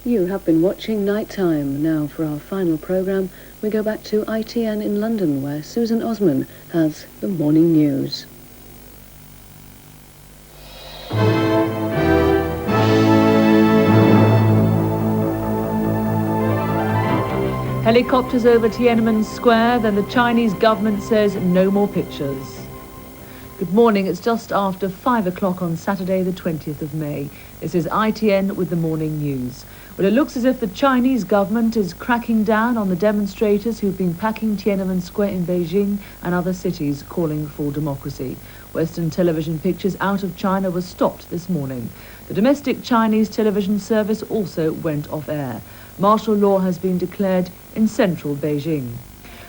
You have been watching Nighttime. Now for our final programme, we go back to ITN in London, where Susan Osman has the morning news. Helicopters over Tiananmen Square, then the Chinese government says no more pictures. Good morning, it's just after 5 o'clock on Saturday the 20th of May. This is ITN with the morning news. Well, it looks as if the Chinese government is cracking down on the demonstrators who've been packing Tiananmen Square in Beijing and other cities calling for democracy. Western television pictures out of China were stopped this morning. The domestic Chinese television service also went off air. Martial law has been declared in central Beijing.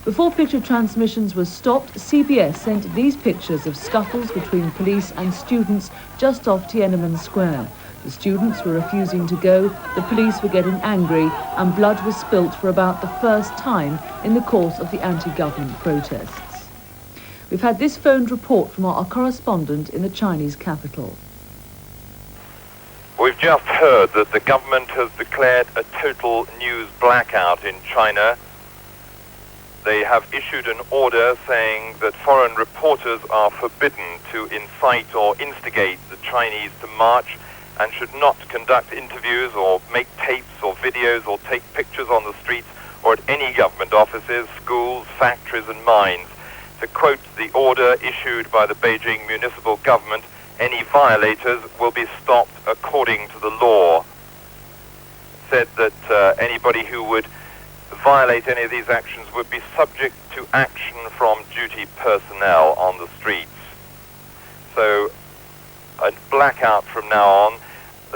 Before picture transmissions were stopped, CBS sent these pictures of scuffles between police and students just off Tiananmen Square. The students were refusing to go, the police were getting angry, and blood was spilt for about the first time in the course of the anti-government protests. We've had this phoned report from our correspondent in the Chinese capital. We've just heard that the government has declared a total news blackout in China. They have issued an order saying that foreign reporters are forbidden to incite or instigate the Chinese to march and should not conduct interviews or make tapes or videos or take pictures on the streets or at any government offices, schools, factories and mines. To quote the order issued by the Beijing municipal government, any violators will be stopped according to the law. It said that anybody who would violate any of these actions would be subject to action from duty personnel on the streets. So a blackout from now on.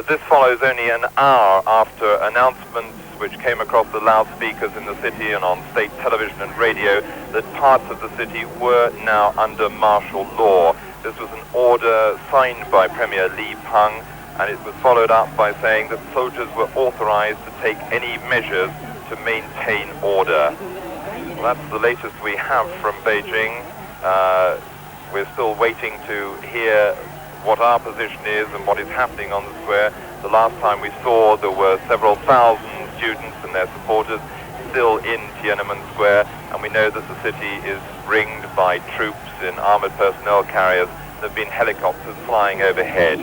This follows only an hour after announcements which came across the loudspeakers in the city and on state television and radio that parts of the city were now under martial law. This was an order signed by Premier Li Peng, and it was followed up by saying that soldiers were authorized to take any measures to maintain order. Well, that's the latest we have from Beijing. We're still waiting to hear what our position is and what is happening on the square. The last time we saw, there were several thousand students and their supporters still in Tiananmen Square, and we know that the city is ringed by troops in armored personnel carriers. There have been helicopters flying overhead.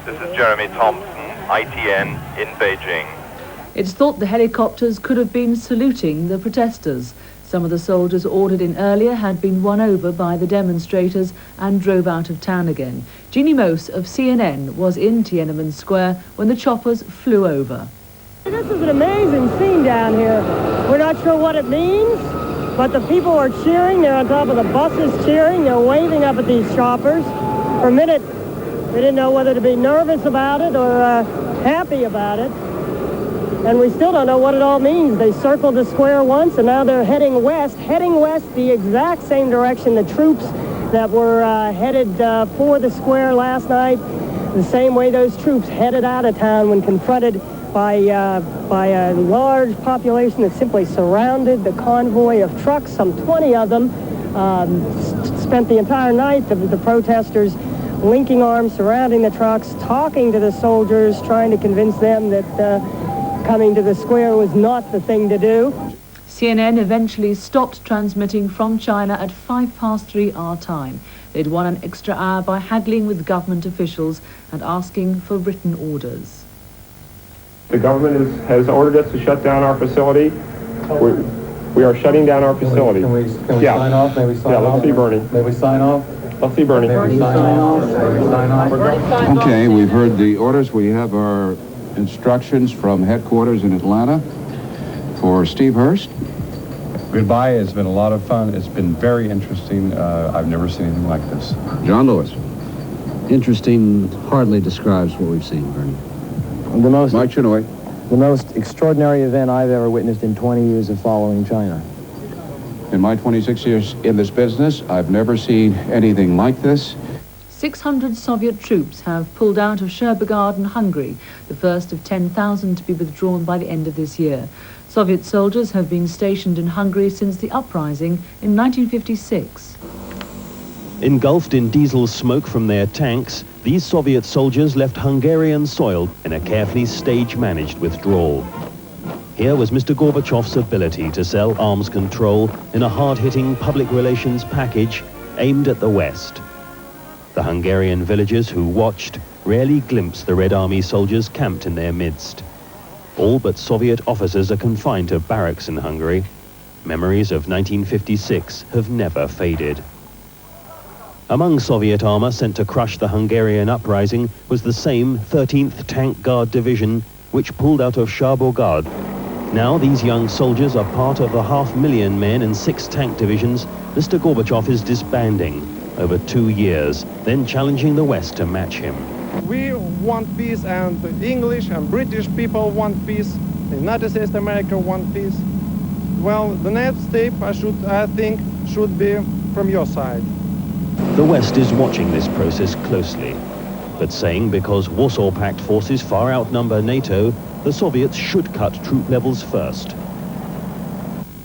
This is Jeremy Thompson, ITN in Beijing. It's thought the helicopters could have been saluting the protesters. Some of the soldiers ordered in earlier had been won over by the demonstrators and drove out of town again. Jeannie Mose of CNN was in Tiananmen Square when the choppers flew over. This is an amazing scene down here. We're not sure what it means, but the people are cheering. They're on top of the buses cheering. They're waving up at these choppers. For a minute, we didn't know whether to be nervous about it or happy about it. And we still don't know what it all means. They circled the square once, and now they're heading west the exact same direction the troops that were headed for the square last night, the same way those troops headed out of town when confronted by a large population that simply surrounded the convoy of trucks. Some 20 of them spent the entire night, the protesters linking arms, surrounding the trucks, talking to the soldiers, trying to convince them that coming to the square was not the thing to do. CNN eventually stopped transmitting from China at 3:05 our time. They'd won an extra hour by haggling with government officials and asking for written orders. The government has ordered us to shut down our facility. We are shutting down our facility. Can we sign off? May we sign off? Let's see Bernie. May we sign off? Let's see Bernie. May we sign off? May we sign off? Okay, we've heard the orders. We have our instructions from headquarters in Atlanta for Steve Hurst. Goodbye. It's been a lot of fun. It's been very interesting. I've never seen anything like this. John Lewis. Interesting hardly describes what we've seen, Bernie. Mike Chinoy. The most extraordinary event I've ever witnessed in 20 years of following China. In my 26 years in this business, I've never seen anything like this. 600 Soviet troops have pulled out of Sherbergarden, Hungary, the first of 10,000 to be withdrawn by the end of this year. Soviet soldiers have been stationed in Hungary since the uprising in 1956. Engulfed in diesel smoke from their tanks, these Soviet soldiers left Hungarian soil in a carefully stage-managed withdrawal. Here was Mr. Gorbachev's ability to sell arms control in a hard-hitting public relations package aimed at the West. The Hungarian villagers who watched rarely glimpsed the Red Army soldiers camped in their midst. All but Soviet officers are confined to barracks in Hungary. Memories of 1956 have never faded. Among Soviet armor sent to crush the Hungarian uprising was the same 13th Tank Guard Division, which pulled out of Szarvogard. Now these young soldiers are part of the 500,000 men in 6 tank divisions Mr. Gorbachev is disbanding over 2 years, then challenging the West to match him. We want peace, and the English and British people want peace. The United States of America want peace. Well, the next step, I think, should be from your side. The West is watching this process closely, but saying because Warsaw Pact forces far outnumber NATO, the Soviets should cut troop levels first.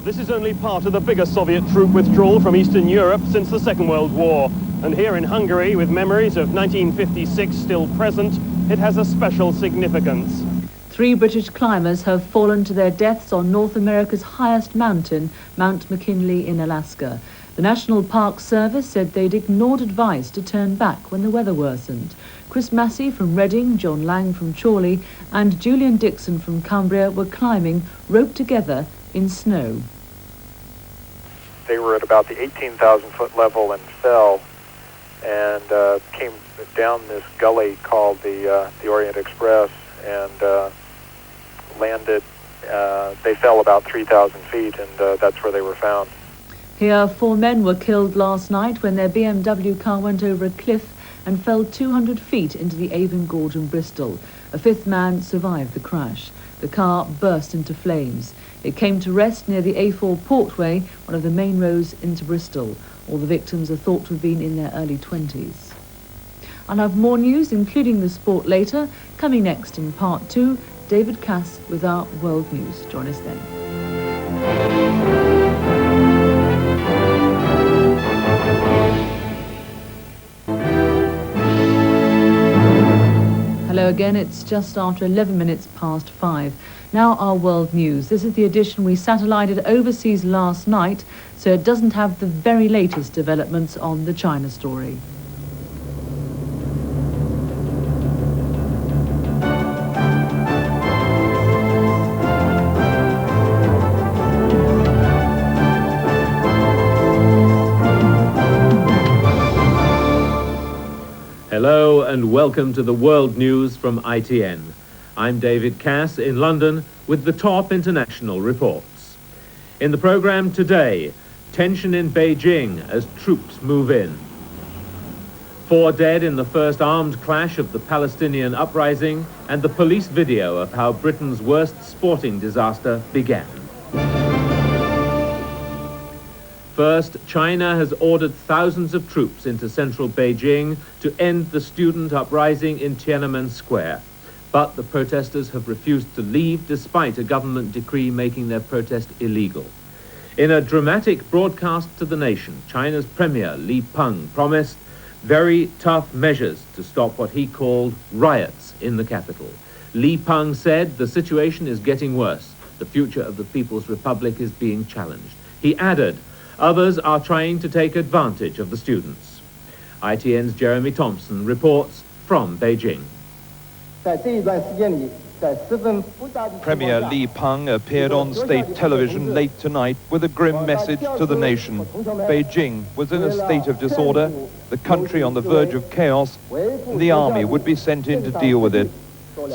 This is only part of the bigger Soviet troop withdrawal from Eastern Europe since the Second World War. And here in Hungary, with memories of 1956 still present, it has a special significance. 3 British climbers have fallen to their deaths on North America's highest mountain, Mount McKinley in Alaska. The National Park Service said they'd ignored advice to turn back when the weather worsened. Chris Massey from Reading, John Lang from Chorley, and Julian Dixon from Cumbria were climbing, roped together, in snow. They were at about the 18,000 foot level and fell and came down this gully called the Orient Express and landed. They fell about 3,000 feet, and that's where they were found. Here, 4 men were killed last night when their BMW car went over a cliff and fell 200 feet into the Avon Gorge in Bristol. A 5th man survived the crash. The car burst into flames. It came to rest near the A4 Portway, one of the main roads into Bristol. All the victims are thought to have been in their early 20s. I'll have more news, including the sport, later. Coming next in part 2, David Cass with our World News. Join us then. Hello again, it's just after 11 minutes past 5. Now our world news. This is the edition we satellited overseas last night, so it doesn't have the very latest developments on the China story. Hello and welcome to the World News from ITN. I'm David Cass in London with the top international reports. In the programme today, tension in Beijing as troops move in. 4 dead in the first armed clash of the Palestinian uprising, and the police video of how Britain's worst sporting disaster began. First, China has ordered thousands of troops into central Beijing to end the student uprising in Tiananmen Square. But the protesters have refused to leave despite a government decree making their protest illegal. In a dramatic broadcast to the nation, China's Premier Li Peng promised very tough measures to stop what he called riots in the capital. Li Peng said the situation is getting worse. The future of the People's Republic is being challenged. He added, others are trying to take advantage of the students. ITN's Jeremy Thompson reports from Beijing. Premier Li Peng appeared on state television late tonight with a grim message to the nation. Beijing was in a state of disorder, the country on the verge of chaos, and the army would be sent in to deal with it.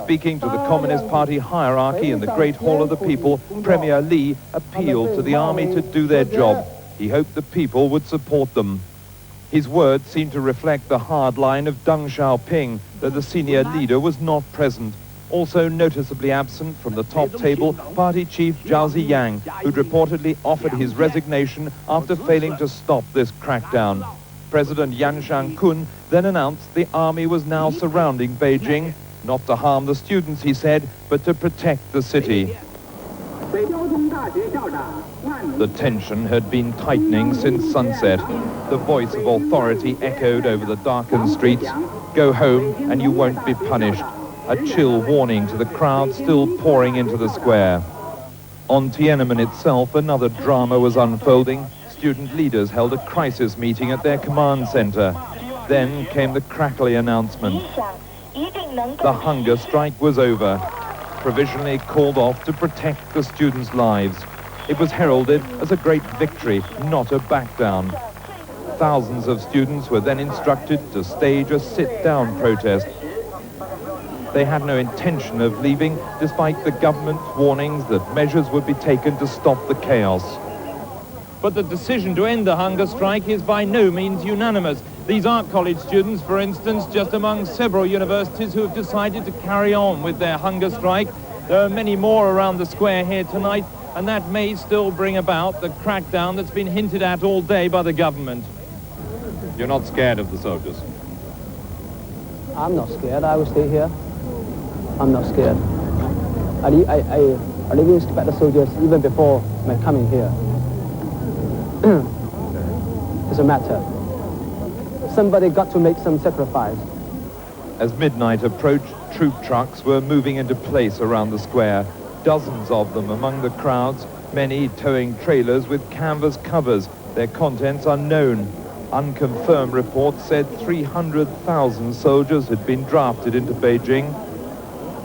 Speaking to the Communist Party hierarchy in the Great Hall of the People, Premier Li appealed to the army to do their job. He hoped the people would support them. His words seemed to reflect the hard line of Deng Xiaoping, though the senior leader was not present. Also noticeably absent from the top table, party chief Zhao Ziyang, who'd reportedly offered his resignation after failing to stop this crackdown. President Yan Shang-kun then announced the army was now surrounding Beijing, not to harm the students, he said, but to protect the city. The tension had been tightening since sunset. The voice of authority echoed over the darkened streets. Go home and you won't be punished. A chill warning to the crowd still pouring into the square. On Tiananmen itself, another drama was unfolding. Student leaders held a crisis meeting at their command center. Then came the crackly announcement. The hunger strike was over, provisionally called off to protect the students' lives. It was heralded as a great victory, not a back-down. Thousands of students were then instructed to stage a sit-down protest. They had no intention of leaving, despite the government's warnings that measures would be taken to stop the chaos. But the decision to end the hunger strike is by no means unanimous. These aren't college students, for instance, just among several universities who have decided to carry on with their hunger strike. There are many more around the square here tonight, and that may still bring about the crackdown that's been hinted at all day by the government. You're not scared of the soldiers? I'm not scared. I will stay here. I'm not scared. I didn't expect the soldiers even before my coming here. It's a matter. Somebody got to make some sacrifice. As midnight approached, troop trucks were moving into place around the square. Dozens of them among the crowds, many towing trailers with canvas covers, their contents unknown. Unconfirmed reports said 300,000 soldiers had been drafted into Beijing.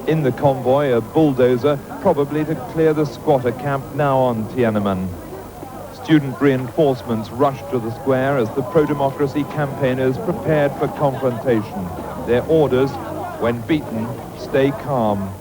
In the convoy, a bulldozer, probably to clear the squatter camp now on Tiananmen. Student reinforcements rushed to the square as the pro-democracy campaigners prepared for confrontation. Their orders, when beaten, stay calm.